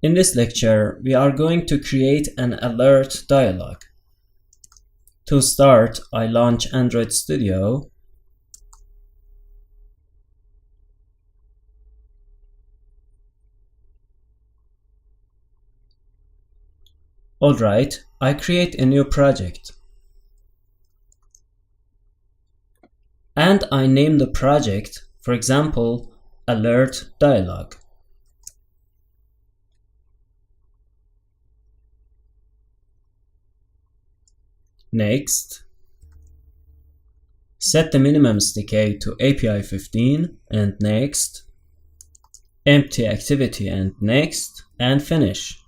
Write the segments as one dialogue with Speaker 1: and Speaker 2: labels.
Speaker 1: In this lecture, we are going to create an alert dialog. To start, I launch Android Studio. Alright, I create a new project. And I name the project, for example, Alert Dialog. Next, set the minimum decay to API 15 and next, empty activity and next, and finish.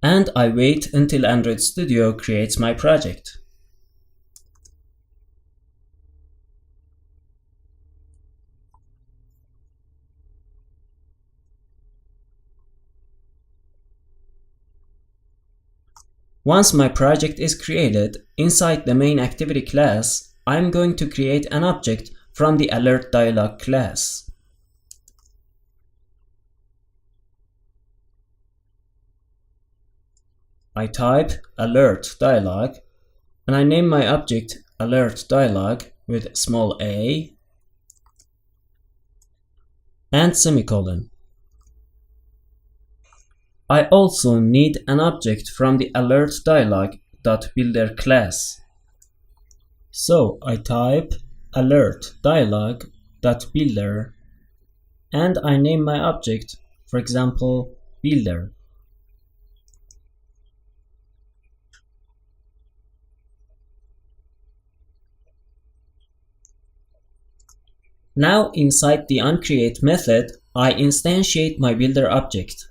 Speaker 1: And I wait until Android Studio creates my project. Once my project is created, inside the main activity class, I'm going to create an object from the alert dialog class. I type alert dialog and I name my object alert dialog with small a and semicolon. I also need an object from the alert dialog.builder class. So I type alert dialog.builder and I name my object, for example, builder. Now inside the onCreate method, I instantiate my builder object.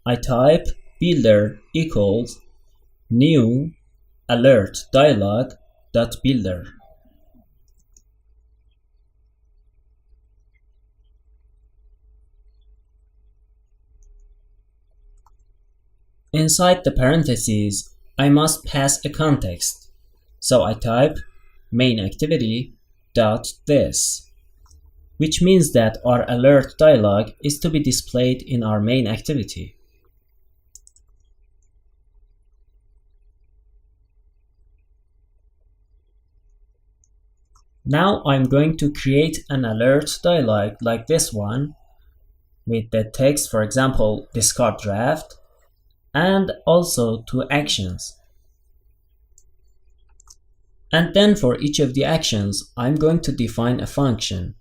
Speaker 1: I type builder equals new alert dialog.builder. Inside the parentheses, I must pass a context. So I type main activity.this, which means that our alert dialog is to be displayed in our main activity. Now I'm going to create an alert dialog like this one with the text, for example, discard draft, and also 2 actions. And then for each of the actions, I'm going to define a function.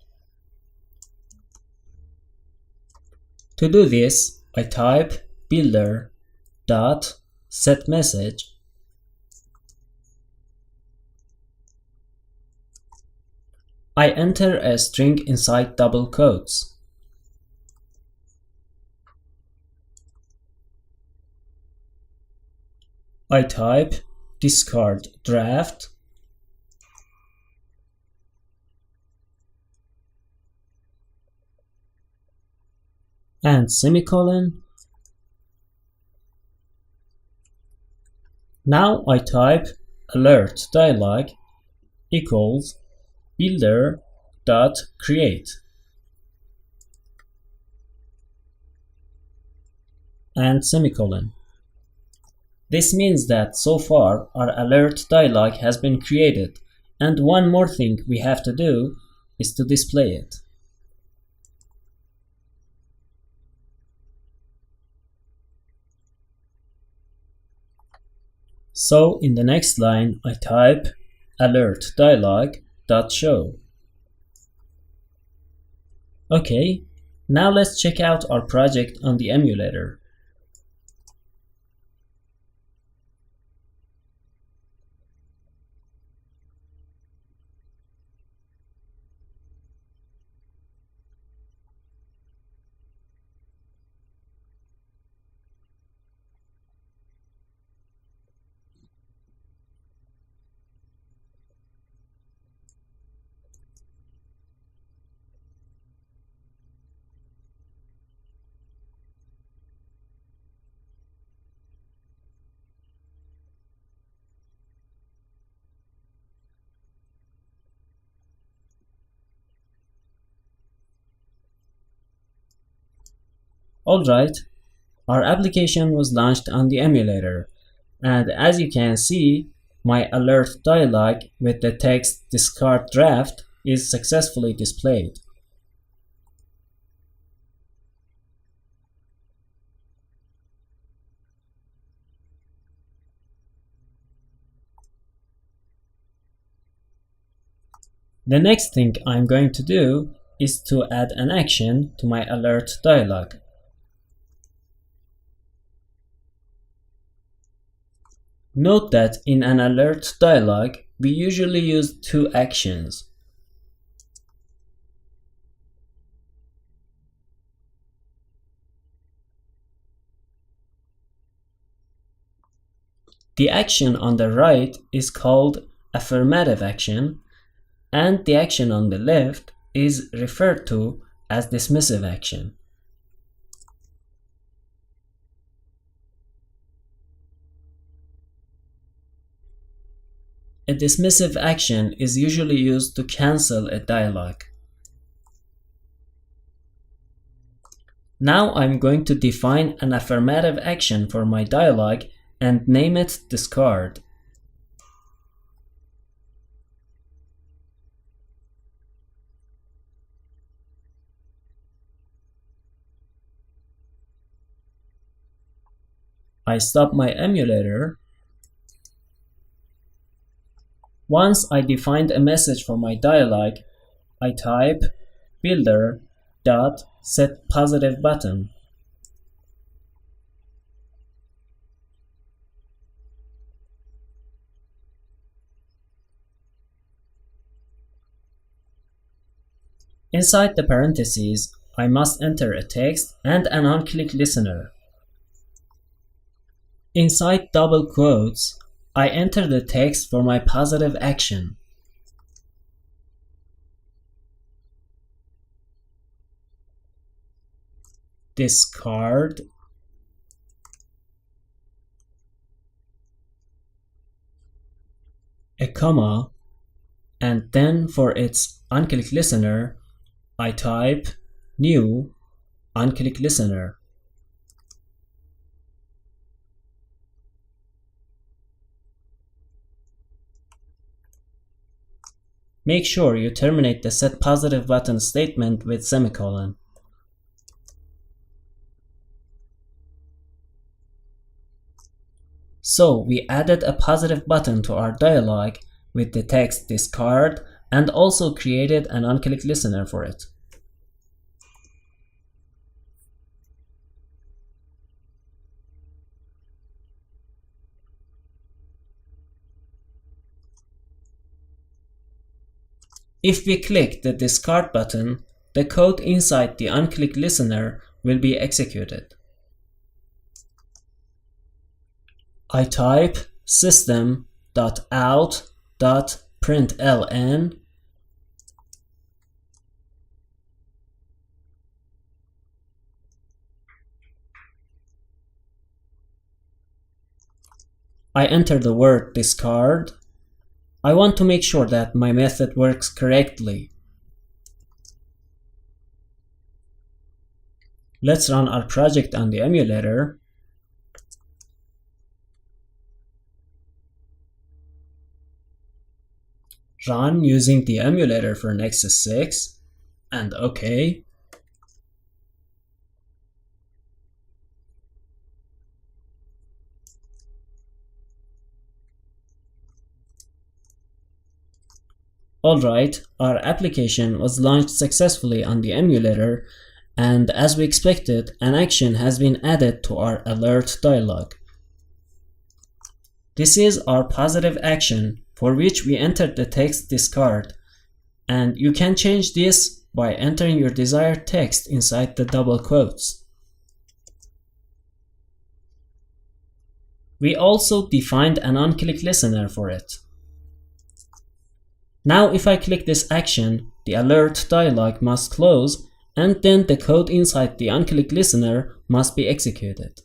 Speaker 1: To do this, I type builder.setMessage I enter a string inside double quotes. I type discard draft and semicolon. Now I type alert dialog equals builder.create and semicolon. This means that so far our alert dialog has been created, and one more thing we have to do is to display it. So in the next line I type alert dialog.show. Okay, now let's check out our project on the emulator. Alright, our application was launched on the emulator, and as you can see, my alert dialog with the text discard draft is successfully displayed. The next thing I'm going to do is to add an action to my alert dialog. Note that in an alert dialog, we usually use two actions. The action on the right is called affirmative action, and the action on the left is referred to as dismissive action. A dismissive action is usually used to cancel a dialog. Now I'm going to define an affirmative action for my dialog and name it discard. I stop my emulator. Once I defined a message for my dialog, I type builder.setPositiveButton. Inside the parentheses, I must enter a text and an on-click listener. Inside double quotes, I enter the text for my positive action. Discard a comma, and then for its on-click listener, I type new on-click listener. Make sure you terminate the setPositiveButton statement with semicolon. So we added a positive button to our dialog with the text discard and also created an on-click listener for it. If we click the discard button, the code inside the on-click listener will be executed. I type system.out.println I enter the word discard. I want to make sure that my method works correctly. Let's run our project on the emulator. Run using the emulator for Nexus 6, and OK. Alright, our application was launched successfully on the emulator, and as we expected, an action has been added to our alert dialog. This is our positive action for which we entered the text discard, and you can change this by entering your desired text inside the double quotes. We also defined an on-click listener for it. Now if I click this action, the alert dialog must close, and then the code inside the on-click listener must be executed.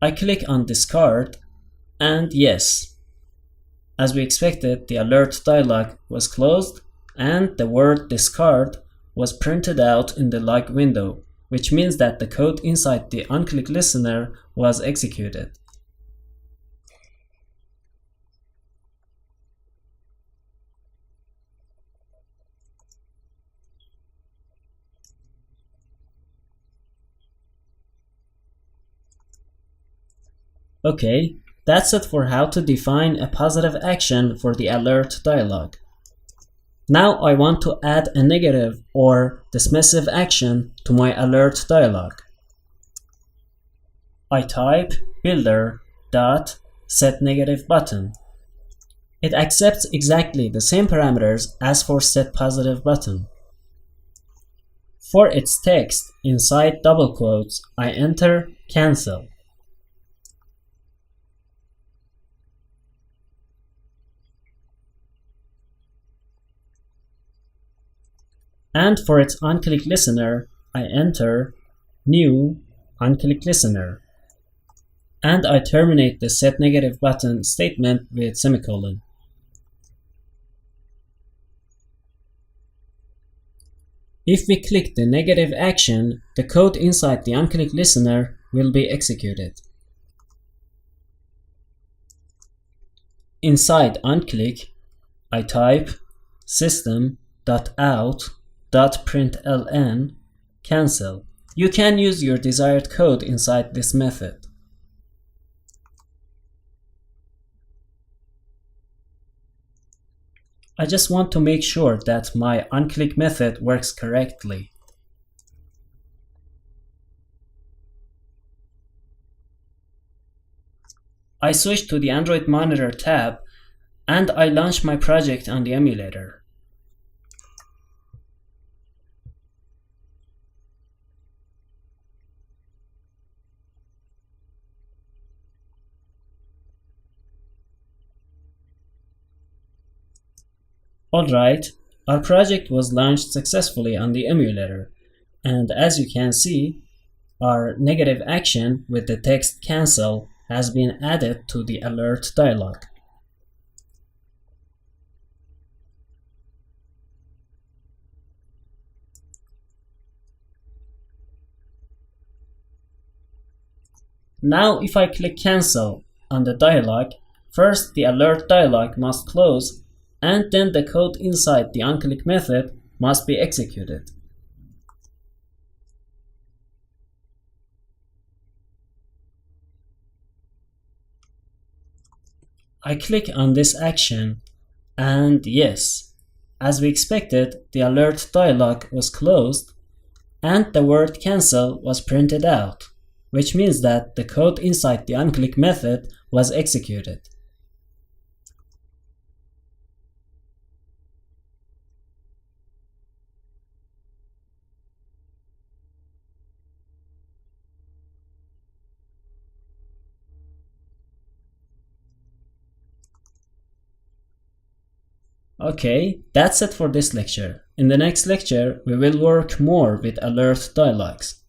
Speaker 1: I click on discard, and yes, As we expected, the alert dialog was closed and the word discard was printed out in the log window, which means that the code inside the onClick listener was executed. Okay, that's it for how to define a positive action for the alert dialog. Now I want to add a negative or dismissive action to my alert dialog. I type builder.setNegativeButton. It accepts exactly the same parameters as for setPositiveButton. For its text inside double quotes, I enter cancel. And for its onClick listener, I enter new onClick listener. And I terminate the setNegativeButton statement with semicolon. If we click the negative action, the code inside the onClick listener will be executed. Inside onClick, I type system.out.println cancel. You can use your desired code inside this method. I just want to make sure that my onClick method works correctly. I switch to the Android Monitor tab and I launch my project on the emulator. Alright, our project was launched successfully on the emulator, and as you can see, our negative action with the text cancel has been added to the alert dialog. Now if I click cancel on the dialog, first the alert dialog must close and then the code inside the onClick method must be executed. I click on this action and yes, as we expected, the alert dialog was closed and the word cancel was printed out, which means that the code inside the onClick method was executed. Okay, that's it for this lecture. In the next lecture, we will work more with alert dialogs.